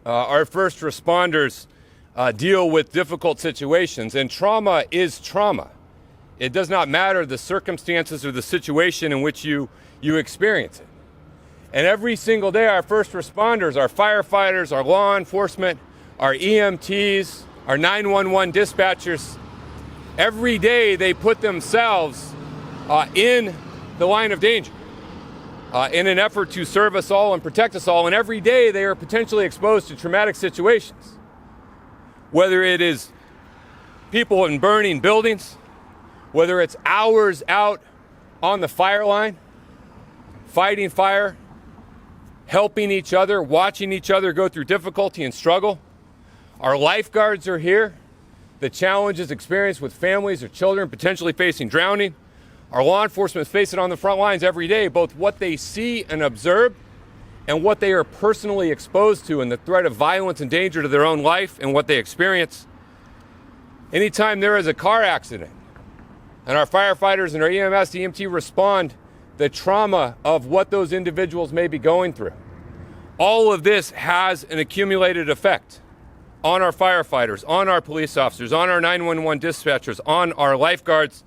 Our first responders deal with difficult situations, and trauma is trauma. It does not matter the circumstances or the situation in which you experience it. And every single day, our first responders, our firefighters, our law enforcement, our EMTs, our 911 dispatchers, every day they put themselves in the line of danger in an effort to serve us all and protect us all. And every day they are potentially exposed to traumatic situations, whether it is people in burning buildings, whether it's hours out on the fire line, fighting fire, helping each other, watching each other go through difficulty and struggle. Our lifeguards are here. The challenges experienced with families or children potentially facing drowning. Our law enforcement face it on the front lines every day, both what they see and observe and what they are personally exposed to and the threat of violence and danger to their own life and what they experience. Anytime there is a car accident and our firefighters and our EMS, EMT respond, the trauma of what those individuals may be going through. All of this has an accumulated effect on our firefighters, on our police officers, on our 911 dispatchers, on our lifeguards.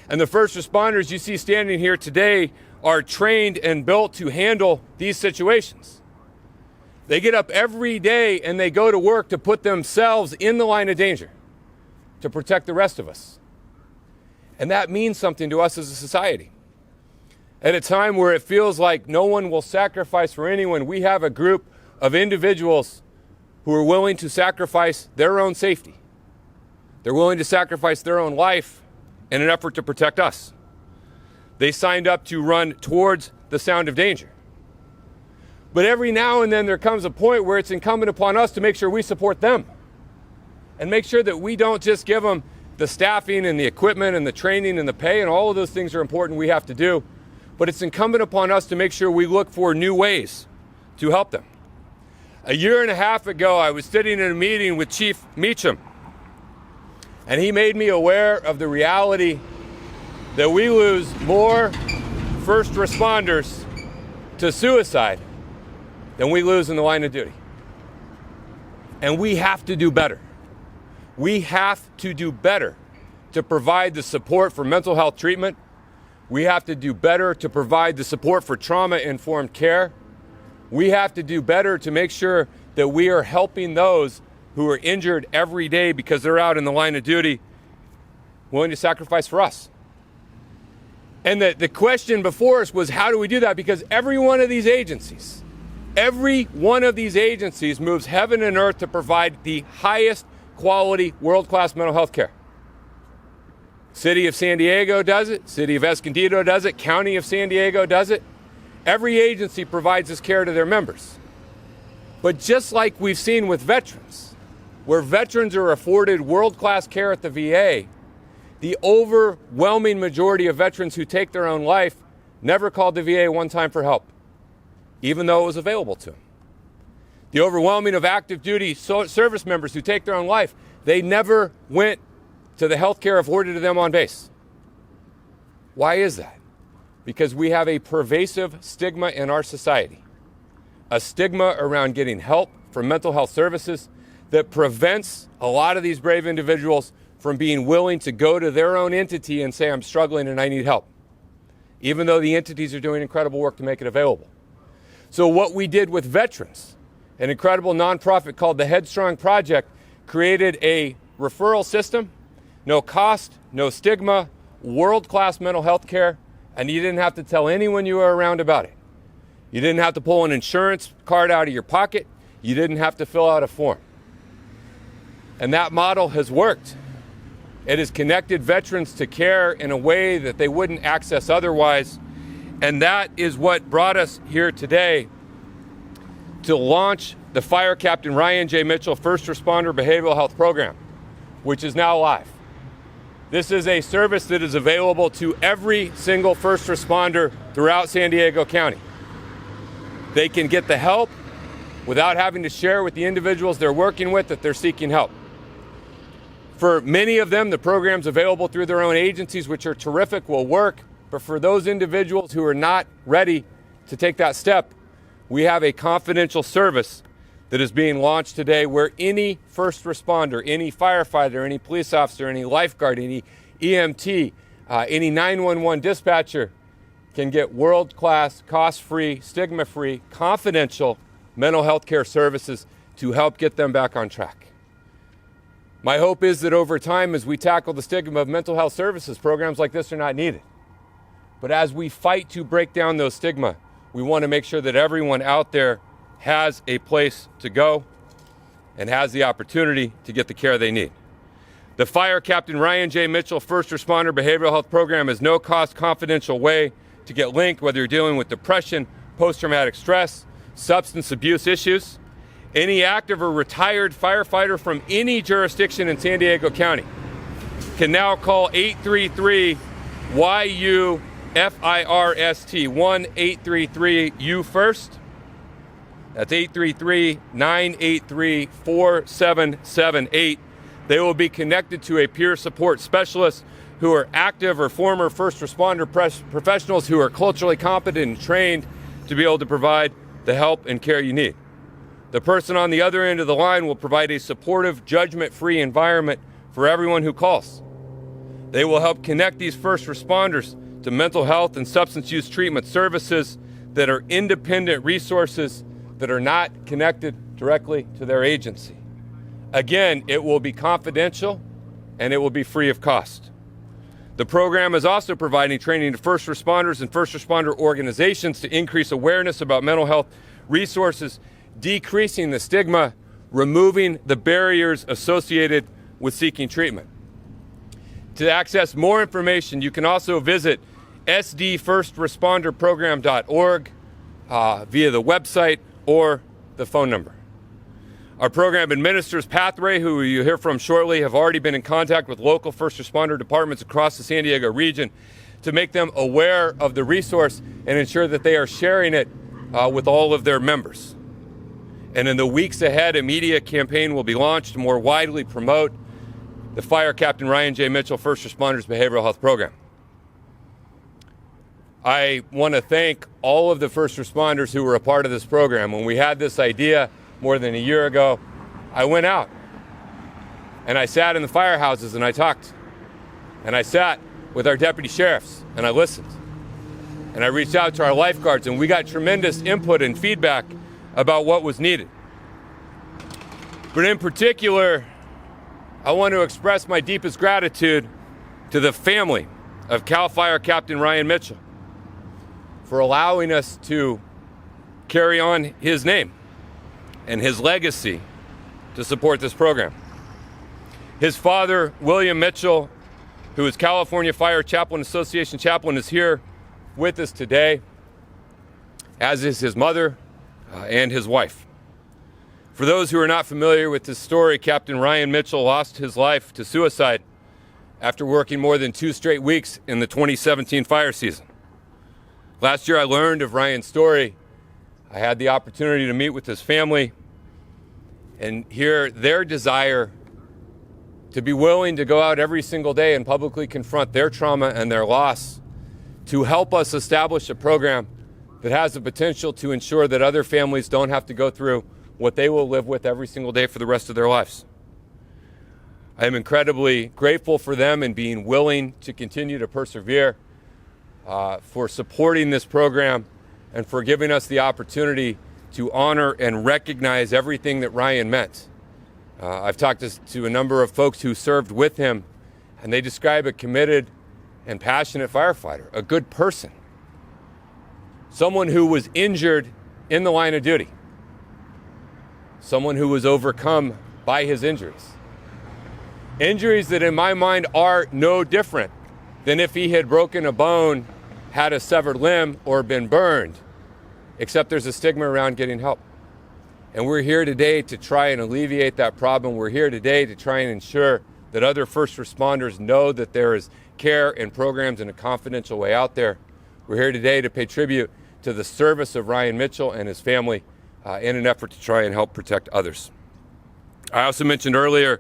And the first responders you see standing here today are trained and built to handle these situations. They get up every day and they go to work to put themselves in the line of danger to protect the rest of us. And that means something to us as a society. At a time where it feels like no one will sacrifice for anyone, we have a group of individuals who are willing to sacrifice their own safety. They're willing to sacrifice their own life in an effort to protect us. They signed up to run towards the sound of danger. But every now and then there comes a point where it's incumbent upon us to make sure we support them and make sure that we don't just give them the staffing and the equipment and the training and the pay, and all of those things are important, we have to do. But it's incumbent upon us to make sure we look for new ways to help them. A year and a half ago, I was sitting in a meeting with Chief Meacham, and he made me aware of the reality that we lose more first responders to suicide than we lose in the line of duty. And we have to do better. We have to do better to provide the support for mental health treatment. We have to do better to provide the support for trauma-informed care. We have to do better to make sure that we are helping those who are injured every day because they're out in the line of duty, willing to sacrifice for us. And the question before us was, how do we do that? Because every one of these agencies moves heaven and earth to provide the highest quality, world-class mental health care. City of San Diego does it. City of Escondido does it. County of San Diego does it. Every agency provides this care to their members. But just like we've seen with veterans, where veterans are afforded world-class care at the VA, the overwhelming majority of veterans who take their own life never called the VA one time for help, even though it was available to them. The overwhelming of active duty service members who take their own life, they never went to the health care afforded to them on base. Why is that? Because we have a pervasive stigma in our society, a stigma around getting help for mental health services that prevents a lot of these brave individuals from being willing to go to their own entity and say, I'm struggling and I need help, even though the entities are doing incredible work to make it available. So what we did with veterans, an incredible nonprofit called the Headstrong Project, created a referral system, no cost, no stigma, world-class mental health care, and you didn't have to tell anyone you were around about it. You didn't have to pull an insurance card out of your pocket. You didn't have to fill out a form. And that model has worked. It has connected veterans to care in a way that they wouldn't access otherwise. And that is what brought us here today to launch the Fire Captain Ryan J. Mitchell First Responder Behavioral Health Program, which is now live. This is a service that is available to every single first responder throughout San Diego County. They can get the help without having to share with the individuals they're working with that they're seeking help. For many of them, the programs available through their own agencies, which are terrific, will work. But for those individuals who are not ready to take that step, we have a confidential service that is being launched today where any first responder, any firefighter, any police officer, any lifeguard, any EMT, any 911 dispatcher can get world-class, cost-free, stigma-free, confidential mental health care services to help get them back on track. My hope is that over time, as we tackle the stigma of mental health services, programs like this are not needed. But as we fight to break down those stigma, we want to make sure that everyone out there has a place to go and has the opportunity to get the care they need. The Fire Captain Ryan J. Mitchell First Responder Behavioral Health Program is no-cost, confidential way to get linked, whether you're dealing with depression, post-traumatic stress, substance abuse issues. Any active or retired firefighter from any jurisdiction in San Diego County can now call 833-YU-FIRST, 1-833-U-FIRST. That's 833-983-4778. They will be connected to a peer support specialist who are active or former first responder professionals who are culturally competent and trained to be able to provide the help and care you need. The person on the other end of the line will provide a supportive, judgment-free environment for everyone who calls. They will help connect these first responders to mental health and substance use treatment services that are independent resources that are not connected directly to their agency. Again, it will be confidential and it will be free of cost. The program is also providing training to first responders and first responder organizations to increase awareness about mental health resources, decreasing the stigma, removing the barriers associated with seeking treatment. To access more information, you can also visit sdfirstresponderprogram.org via the website or the phone number. Our program administrators, Pathway, who you'll hear from shortly, have already been in contact with local first responder departments across the San Diego region to make them aware of the resource and ensure that they are sharing it with all of their members. And in the weeks ahead, a media campaign will be launched to more widely promote the Fire Captain Ryan J. Mitchell First Responders Behavioral Health Program. I want to thank all of the first responders who were a part of this program. When we had this idea more than a year ago, I went out and I sat in the firehouses and I talked. And I sat with our deputy sheriffs and I listened. And I reached out to our lifeguards and we got tremendous input and feedback about what was needed. But in particular, I want to express my deepest gratitude to the family of CAL FIRE Captain Ryan Mitchell for allowing us to carry on his name and his legacy to support this program. His father, William Mitchell, who is California Fire Chaplain Association chaplain, is here with us today, as is his mother, and his wife. For those who are not familiar with this story, Captain Ryan Mitchell lost his life to suicide after working more than 2 straight weeks in the 2017 fire season. Last year I learned of Ryan's story. I had the opportunity to meet with his family and hear their desire to be willing to go out every single day and publicly confront their trauma and their loss to help us establish a program that has the potential to ensure that other families don't have to go through what they will live with every single day for the rest of their lives. I am incredibly grateful for them and being willing to continue to persevere, for supporting this program and for giving us the opportunity to honor and recognize everything that Ryan meant. I've talked to a number of folks who served with him, and they describe a committed and passionate firefighter, a good person, someone who was injured in the line of duty, someone who was overcome by his injuries. Injuries that in my mind are no different than if he had broken a bone, had a severed limb, or been burned, except there's a stigma around getting help. And we're here today to try and alleviate that problem. We're here today to try and ensure that other first responders know that there is care and programs in a confidential way out there. We're here today to pay tribute to the service of Ryan Mitchell and his family in an effort to try and help protect others. I also mentioned earlier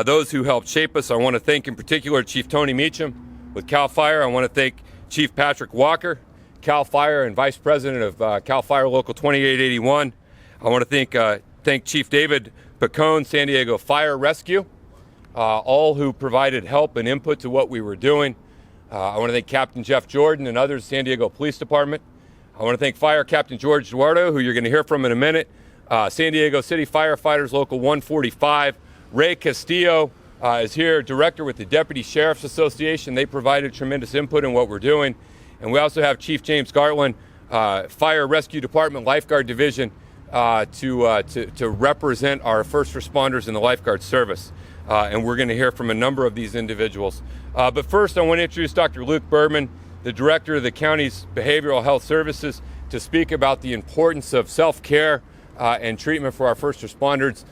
those who helped shape us. I want to thank in particular Chief Tony Meacham with CAL FIRE. I want to thank Chief Patrick Walker, CAL FIRE and Vice President of CAL FIRE Local 2881. I want to thank thank Chief David Picone, San Diego Fire Rescue, all who provided help and input to what we were doing. I want to thank Captain Jeff Jordan and others, San Diego Police Department. I want to thank Fire Captain George Eduardo, who you're going to hear from in a minute, San Diego City Firefighters Local 145. Ray Castillo is here, Director with the Deputy Sheriff's Association. They provided tremendous input in what we're doing. And we also have Chief James Gartland, Fire Rescue Department Lifeguard Division, to represent our first responders in the lifeguard service. And we're going to hear from a number of these individuals. But first, I want to introduce Dr. Luke Bergman, the Director of the county's Behavioral Health Services, to speak about the importance of self-care and treatment for our first responders.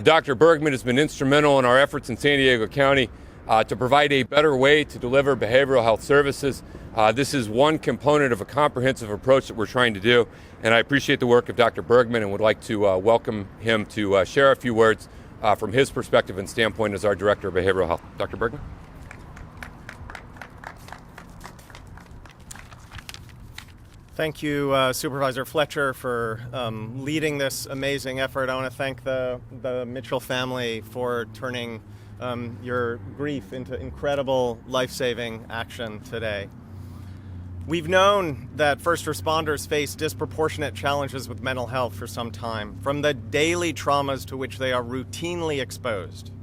Dr. Bergman has been instrumental in our efforts in San Diego County to provide a better way to deliver behavioral health services. This is one component of a comprehensive approach that we're trying to do, and I appreciate the work of Dr. Bergman and would like to welcome him to share a few words from his perspective and standpoint as our Director of Behavioral Health. Dr. Bergman? Thank you, Supervisor Fletcher, for leading this amazing effort. I want to thank the Mitchell family for turning your grief into incredible life-saving action today. We've known that first responders face disproportionate challenges with mental health for some time, from the daily traumas to which they are routinely exposed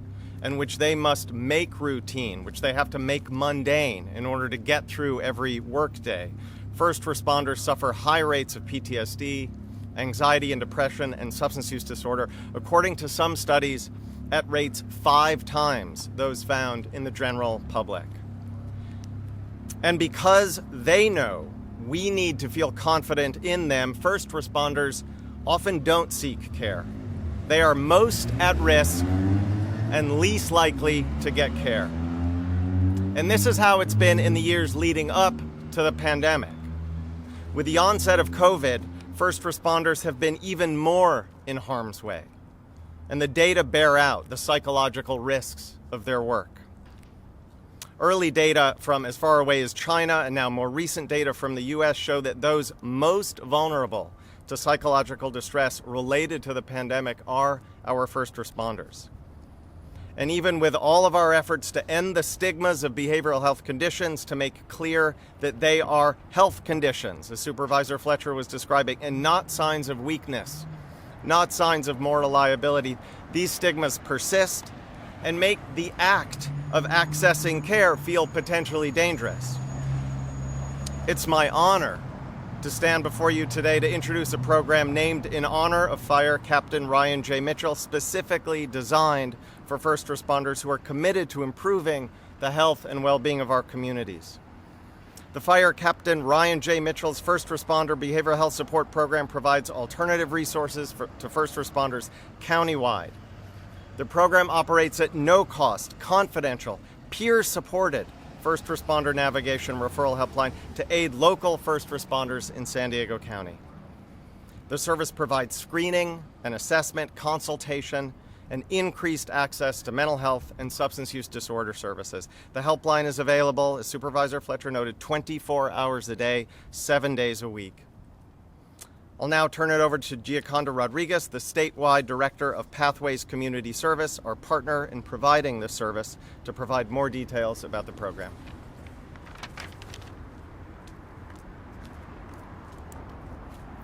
and which they must make routine, which they have to make mundane in order to get through every workday. First responders suffer high rates of PTSD, anxiety and depression, and substance use disorder, according to some studies, at rates 5 times those found in the general public. And because they know we need to feel confident in them, first responders often don't seek care. They are most at risk and least likely to get care. And this is how it's been in the years leading up to the pandemic. With the onset of COVID, first responders have been even more in harm's way, and the data bear out the psychological risks of their work. Early data from as far away as China and now more recent data from the US show that those most vulnerable to psychological distress related to the pandemic are our first responders. And even with all of our efforts to end the stigmas of behavioral health conditions, to make clear that they are health conditions, as Supervisor Fletcher was describing, and not signs of weakness, not signs of moral liability, these stigmas persist and make the act of accessing care feel potentially dangerous. It's my honor to stand before you today to introduce a program named in honor of Fire Captain Ryan J. Mitchell, specifically designed for first responders who are committed to improving the health and well-being of our communities. The Fire Captain Ryan J. Mitchell's First Responder Behavioral Health Support Program provides alternative resources to first responders countywide. The program operates at no cost, confidential, peer-supported first responder navigation referral helpline to aid local first responders in San Diego County. The service provides screening and assessment, consultation, and increased access to mental health and substance use disorder services. The helpline is available, as Supervisor Fletcher noted, 24 hours a day, 7 days a week. I'll now turn it over to Gioconda Rodriguez, the statewide Director of Pathways Community Service, our partner in providing this service, to provide more details about the program.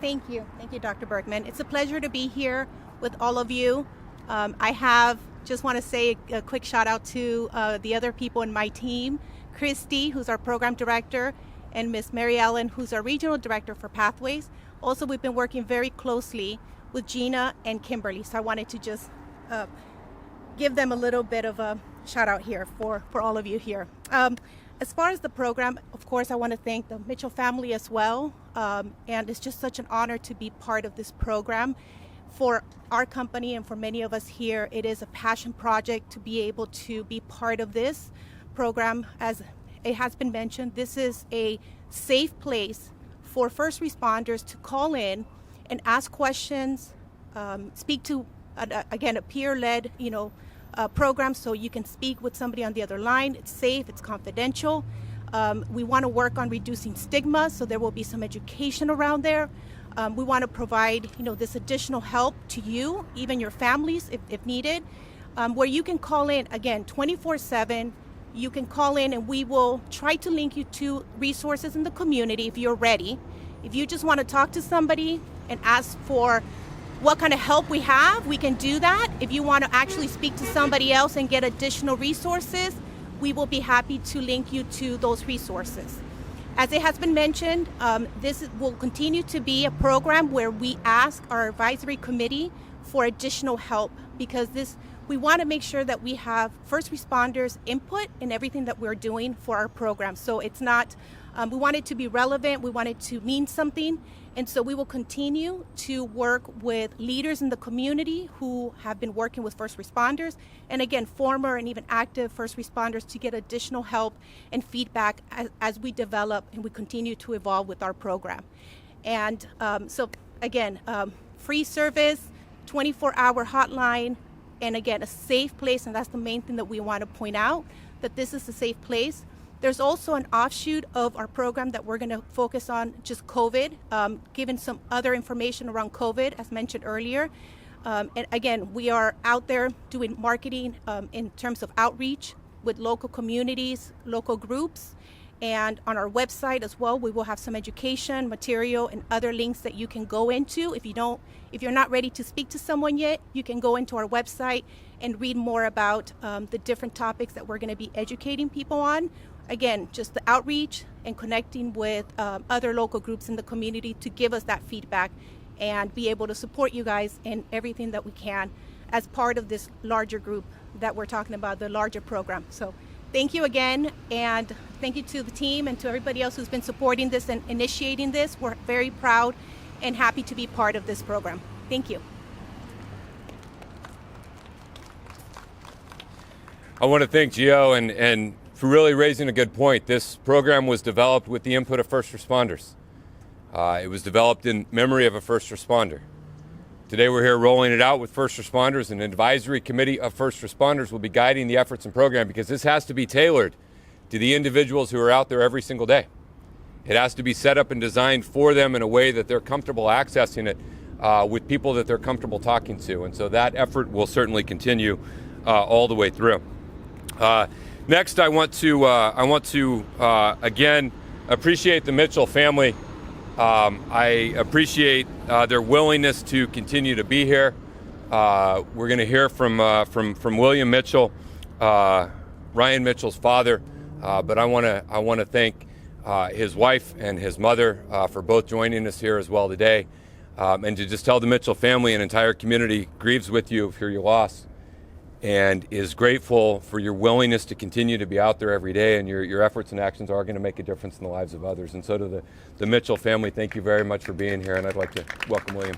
Thank you, Dr. Bergman. It's a pleasure to be here with all of you. I just want to say a quick shout out to the other people in my team, Christy, who's our program director, and Miss Mary Ellen, who's our regional director for Pathways. Also, we've been working very closely with Gina and Kimberly, so I wanted to just give them a little bit of a shout out here for all of you here. As far as the program, of course, I want to thank the Mitchell family as well, and it's just such an honor to be part of this program. For our company and for many of us here, it is a passion project to be able to be part of this program. As it has been mentioned, this is a safe place for first responders to call in and ask questions, speak to, again, a peer-led, program, so you can speak with somebody on the other line. It's safe, it's confidential. We want to work on reducing stigma, so there will be some education around there. we want to provide, this additional help to you, even your families, if needed, where you can call in, again, 24/7. You can call in and we will try to link you to resources in the community if you're ready. If you just want to talk to somebody and ask for what kind of help we have, we can do that. If you want to actually speak to somebody else and get additional resources, we will be happy to link you to those resources. As it has been mentioned, this will continue to be a program where we ask our advisory committee for additional help, because we want to make sure that we have first responders' input in everything that we're doing for our program. So it's not, we want it to be relevant, we want it to mean something, and so we will continue to work with leaders in the community who have been working with first responders, and again, former and even active first responders, to get additional help and feedback as we develop and we continue to evolve with our program. And so again, free service, 24-hour hotline, and again, a safe place, and that's the main thing that we want to point out, that this is a safe place. There's also an offshoot of our program that we're going to focus on just COVID, given some other information around COVID, as mentioned earlier. And again, we are out there doing marketing in terms of outreach with local communities, local groups, and on our website as well, we will have some education material and other links that you can go into. If you're not ready to speak to someone yet, you can go into our website and read more about the different topics that we're going to be educating people on. Again, just the outreach and connecting with other local groups in the community to give us that feedback and be able to support you guys in everything that we can as part of this larger group that we're talking about, the larger program. So thank you again, and thank you to the team and to everybody else who's been supporting this and initiating this. We're very proud and happy to be part of this program. Thank you. I want to thank Gio and for really raising a good point. This program was developed with the input of first responders. It was developed in memory of a first responder. Today we're here rolling it out with first responders. An advisory committee of first responders will be guiding the efforts and program, because this has to be tailored to the individuals who are out there every single day. It has to be set up and designed for them in a way that they're comfortable accessing it with people that they're comfortable talking to. And so that effort will certainly continue all the way through. Next, I want to again appreciate the Mitchell family. I appreciate their willingness to continue to be here. We're going to hear from William Mitchell, Ryan Mitchell's father, but I want to thank his wife and his mother for both joining us here as well today, and to just tell the Mitchell family and entire community grieves with you for your loss, and is grateful for your willingness to continue to be out there every day, and your efforts and actions are going to make a difference in the lives of others. And so to the Mitchell family, thank you very much for being here, and I'd like to welcome William.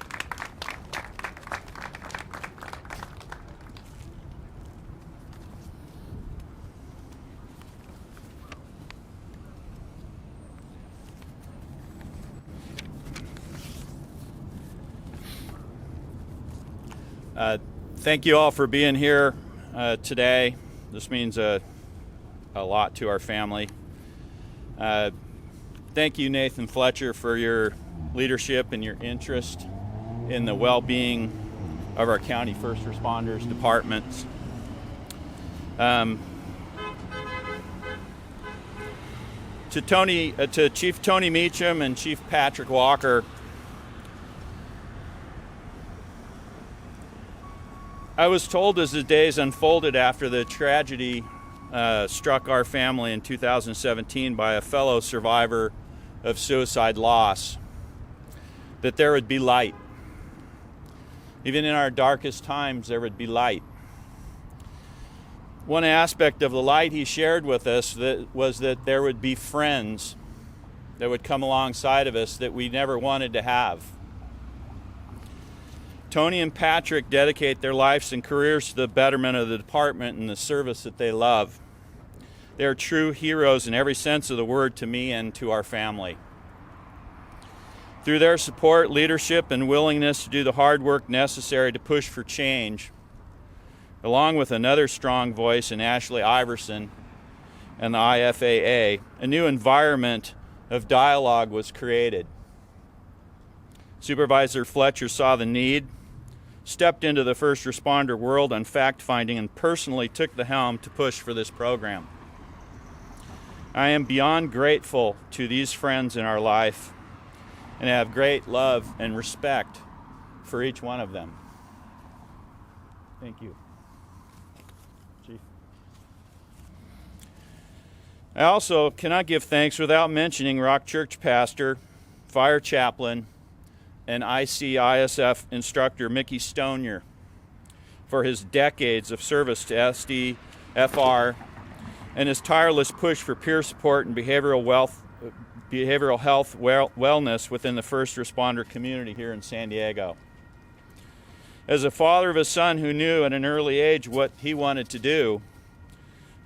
Thank you all for being here today. This means a lot to our family. Thank you, Nathan Fletcher, for your leadership and your interest in the well-being of our county first responders departments. To Chief Tony Meacham and Chief Patrick Walker, I was told as the days unfolded after the tragedy struck our family in 2017 by a fellow survivor of suicide loss, that there would be light. Even in our darkest times, there would be light. One aspect of the light he shared with us was that there would be friends that would come alongside of us that we never wanted to have. Tony and Patrick dedicate their lives and careers to the betterment of the department and the service that they love. They are true heroes in every sense of the word to me and to our family. Through their support, leadership, and willingness to do the hard work necessary to push for change, along with another strong voice in Ashley Iverson and the IFAA, a new environment of dialogue was created. Supervisor Fletcher saw the need, stepped into the first responder world on fact-finding, and personally took the helm to push for this program. I am beyond grateful to these friends in our life and have great love and respect for each one of them. Thank you. Chief. I also cannot give thanks without mentioning Rock Church pastor, fire chaplain, and ICISF instructor Mickey Stonier for his decades of service to SD, FR, and his tireless push for peer support and behavioral health wellness within the first responder community here in San Diego. As a father of a son who knew at an early age what he wanted to do,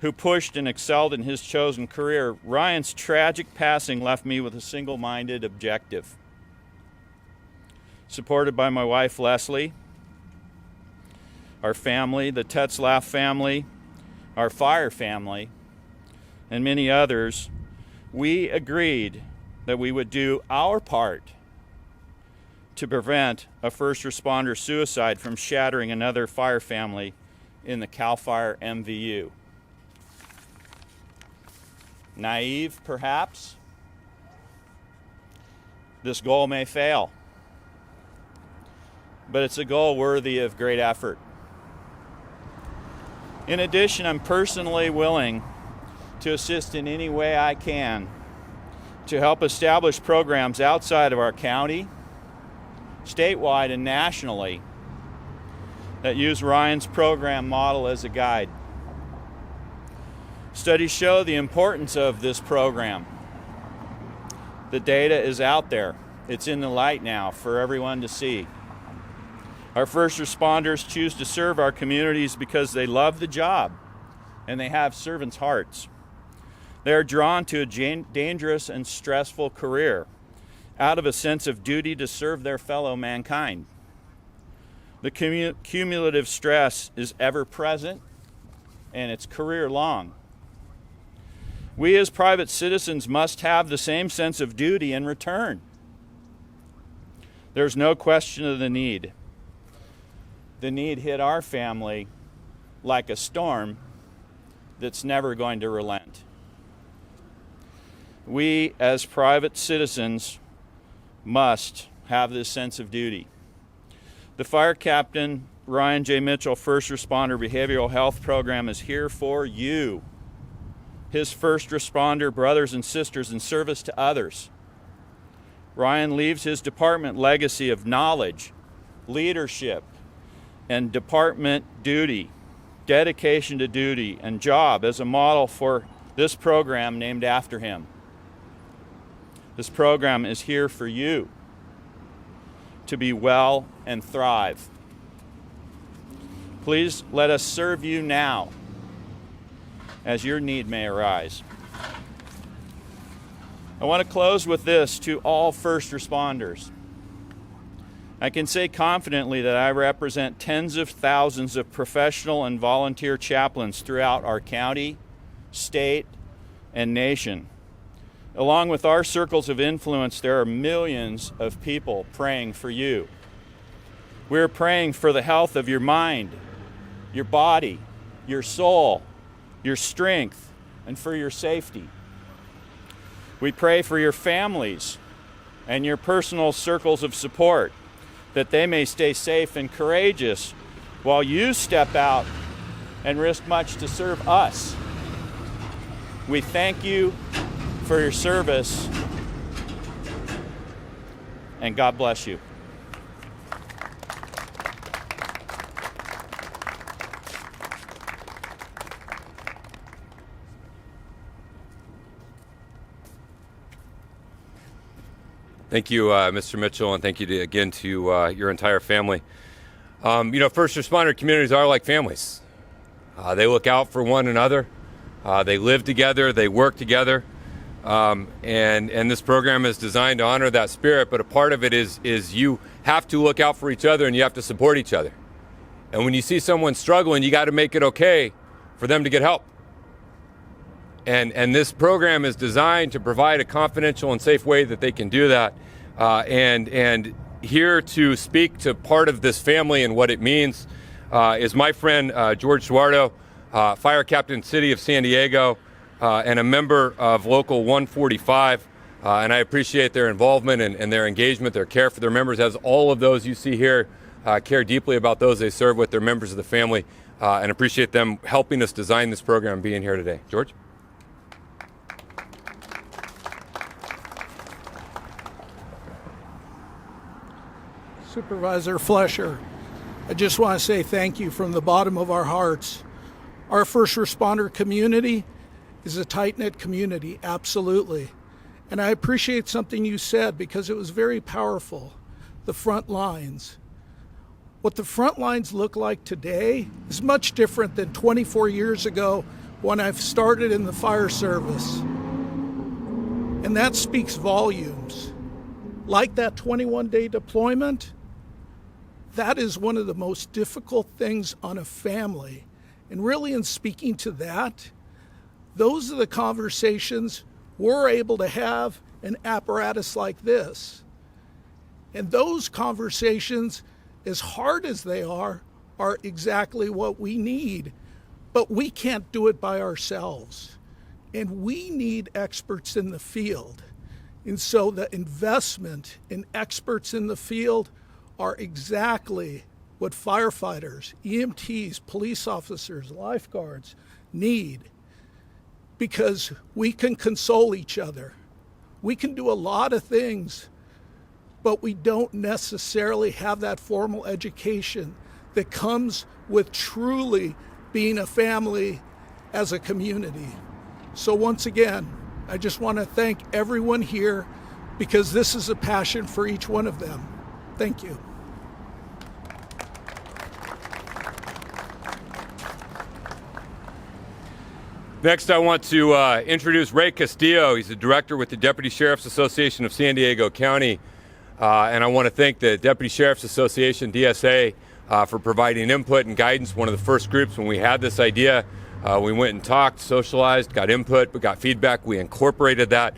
who pushed and excelled in his chosen career, Ryan's tragic passing left me with a single-minded objective. Supported by my wife, Leslie, our family, the Tetzlaff family, our fire family, and many others, we agreed that we would do our part to prevent a first responder suicide from shattering another fire family in the CAL FIRE MVU. Naive, perhaps? This goal may fail, but it's a goal worthy of great effort. In addition, I'm personally willing to assist in any way I can to help establish programs outside of our county, statewide and nationally, that use Ryan's program model as a guide. Studies show the importance of this program. The data is out there. It's in the light now for everyone to see. Our first responders choose to serve our communities because they love the job and they have servants' hearts. They are drawn to a dangerous and stressful career out of a sense of duty to serve their fellow mankind. The cumulative stress is ever present and it's career long. We as private citizens must have the same sense of duty in return. There's no question of the need. The need hit our family like a storm that's never going to relent. We as private citizens must have this sense of duty. The Fire Captain Ryan J. Mitchell First Responder Behavioral Health Program is here for you, his first responder brothers and sisters in service to others. Ryan leaves his department legacy of knowledge, leadership, and department duty, dedication to duty, and job as a model for this program named after him. This program is here for you to be well and thrive. Please let us serve you now as your need may arise. I want to close with this to all first responders. I can say confidently that I represent tens of thousands of professional and volunteer chaplains throughout our county, state, and nation. Along with our circles of influence, there are millions of people praying for you. We're praying for the health of your mind, your body, your soul, your strength, and for your safety. We pray for your families and your personal circles of support, that they may stay safe and courageous while you step out and risk much to serve us. We thank you for your service, and God bless you. Thank you, Mr. Mitchell, and thank you again to your entire family. First responder communities are like families. They look out for one another. They live together. They work together. And this program is designed to honor that spirit, but a part of it is you have to look out for each other and you have to support each other. And when you see someone struggling, you got to make it okay for them to get help. And this program is designed to provide a confidential and safe way that they can do that. And here to speak to part of this family and what it means is my friend George Duardo, fire captain, City of San Diego, and a member of Local 145. And I appreciate their involvement and their engagement, their care for their members, as all of those you see here care deeply about those they serve with, their members of the family, and appreciate them helping us design this program and being here today. George? Supervisor Fletcher, I just want to say thank you from the bottom of our hearts. Our first responder community is a tight-knit community, absolutely. And I appreciate something you said because it was very powerful, the front lines. What the front lines look like today is much different than 24 years ago when I've started in the fire service. And that speaks volumes. Like that 21-day deployment, that is one of the most difficult things on a family. And really, in speaking to that, those are the conversations we're able to have an apparatus like this. And those conversations, as hard as they are exactly what we need. But we can't do it by ourselves. And we need experts in the field. And so the investment in experts in the field are exactly what firefighters, EMTs, police officers, lifeguards need, because we can console each other. We can do a lot of things, but we don't necessarily have that formal education that comes with truly being a family as a community. So once again, I just want to thank everyone here because this is a passion for each one of them. Thank you. Next, I want to introduce Ray Castillo. He's the director with the Deputy Sheriff's Association of San Diego County. And I want to thank the Deputy Sheriff's Association, DSA, for providing input and guidance. One of the first groups when we had this idea, we went and talked, socialized, got input, but got feedback. We incorporated that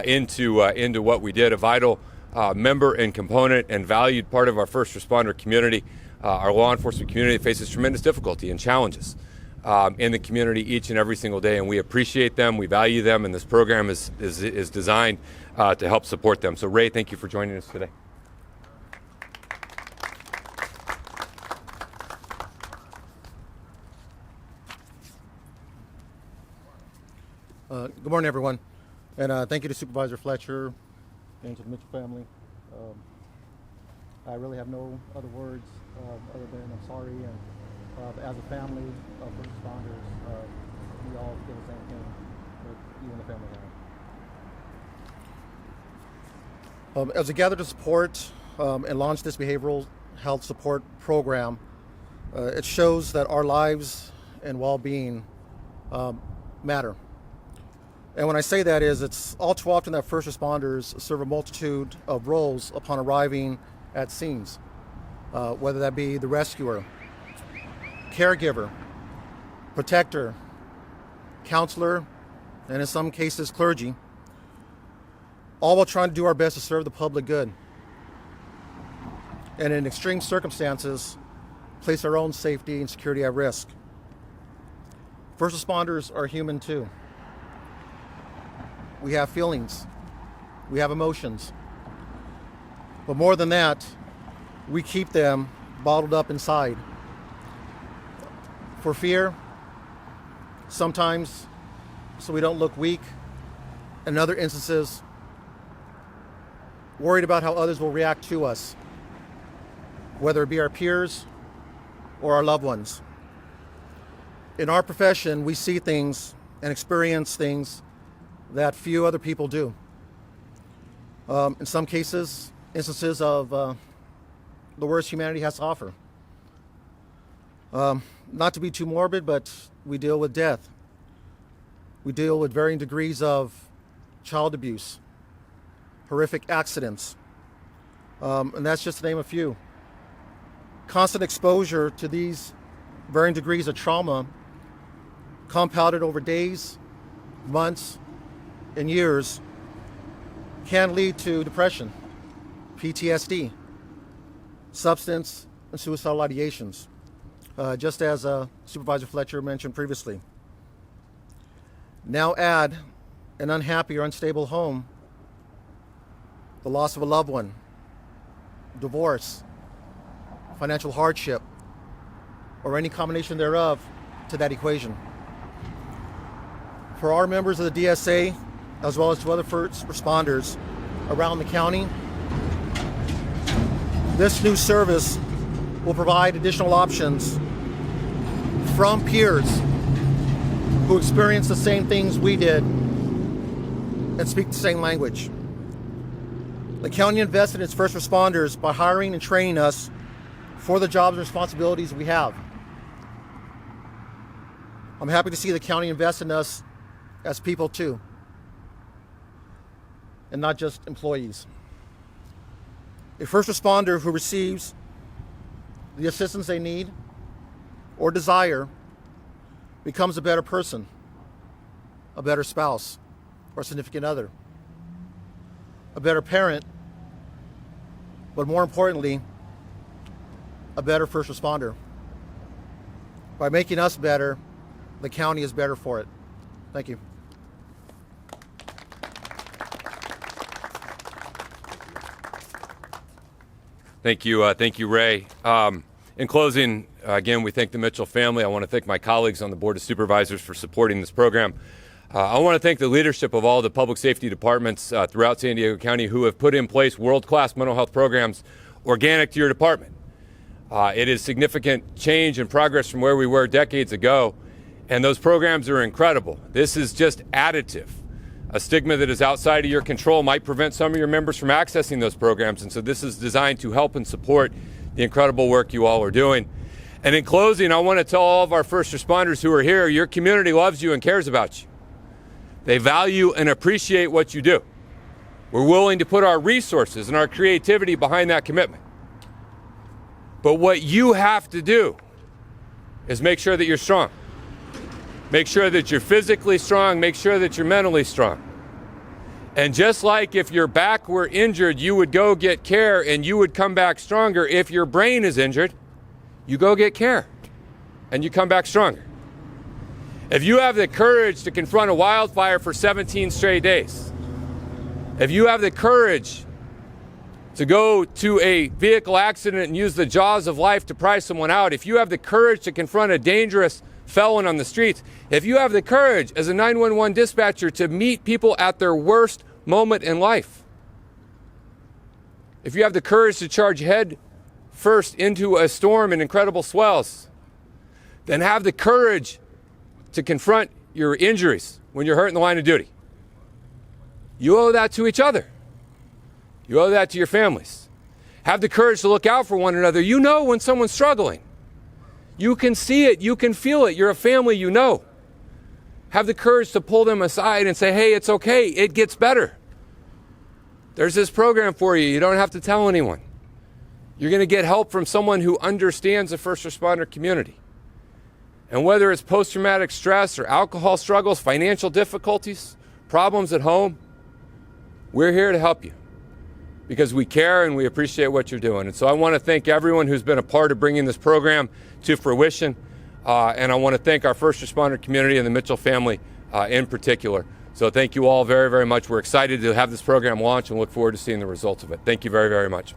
into what we did. A vital member and component and valued part of our first responder community. Our law enforcement community faces tremendous difficulty and challenges in the community each and every single day, and we appreciate them, we value them, and this program is designed to help support them. So Ray, thank you for joining us today. Good morning, everyone, and thank you to Supervisor Fletcher and to the Mitchell family. I really have no other words other than I'm sorry, and as a family of first responders, we all feel the same thing that you and the family have. As we gather to support and launch this behavioral health support program, it shows that our lives and well-being matter. And when I say that it's all too often that first responders serve a multitude of roles upon arriving at scenes, whether that be the rescuer, caregiver, protector, counselor, and in some cases clergy, all while trying to do our best to serve the public good. And in extreme circumstances, place our own safety and security at risk. First responders are human too. We have feelings, we have emotions, but more than that, we keep them bottled up inside. For fear, sometimes so we don't look weak, in other instances, worried about how others will react to us, whether it be our peers or our loved ones. In our profession, we see things and experience things that few other people do. In some cases, instances of the worst humanity has to offer. Not to be too morbid, but we deal with death. We deal with varying degrees of child abuse, horrific accidents, and that's just to name a few. Constant exposure to these varying degrees of trauma, compounded over days, months, and years, can lead to depression, PTSD, substance, and suicidal ideations, just as Supervisor Fletcher mentioned previously. Now add an unhappy or unstable home, the loss of a loved one, divorce, financial hardship, or any combination thereof to that equation. For our members of the DSA, as well as to other first responders around the county, this new service will provide additional options from peers who experience the same things we did and speak the same language. The county invested in its first responders by hiring and training us for the jobs and responsibilities we have. I'm happy to see the county invest in us as people too, and not just employees. A first responder who receives the assistance they need or desire becomes a better person, a better spouse or significant other, a better parent, but more importantly, a better first responder. By making us better, the county is better for it. Thank you. Thank you, Ray. In closing, again, we thank the Mitchell family. I want to thank my colleagues on the Board of Supervisors for supporting this program. I want to thank the leadership of all the public safety departments throughout San Diego County who have put in place world-class mental health programs organic to your department. It is significant change and progress from where we were decades ago, and those programs are incredible. This is just additive. A stigma that is outside of your control might prevent some of your members from accessing those programs, and so this is designed to help and support the incredible work you all are doing. And in closing, I want to tell all of our first responders who are here, your community loves you and cares about you. They value and appreciate what you do. We're willing to put our resources and our creativity behind that commitment. But what you have to do is make sure that you're strong. Make sure that you're physically strong. Make sure that you're mentally strong. And just like if your back were injured, you would go get care and you would come back stronger. If your brain is injured, you go get care and you come back stronger. If you have the courage to confront a wildfire for 17 straight days, if you have the courage to go to a vehicle accident and use the jaws of life to pry someone out, if you have the courage to confront a dangerous felon on the streets, if you have the courage as a 911 dispatcher to meet people at their worst moment in life, if you have the courage to charge head first into a storm and incredible swells, then have the courage to confront your injuries when you're hurt in the line of duty. You owe that to each other. You owe that to your families. Have the courage to look out for one another. You know when someone's struggling. You can see it. You can feel it. You're a family, you know. Have the courage to pull them aside and say, hey, it's okay. It gets better. There's this program for you. You don't have to tell anyone. You're going to get help from someone who understands the first responder community. And whether it's post-traumatic stress or alcohol struggles, financial difficulties, problems at home, we're here to help you because we care and we appreciate what you're doing. And so I want to thank everyone who's been a part of bringing this program to fruition. And I want to thank our first responder community and the Mitchell family in particular. So thank you all very, very much. We're excited to have this program launch and look forward to seeing the results of it. Thank you very, very much.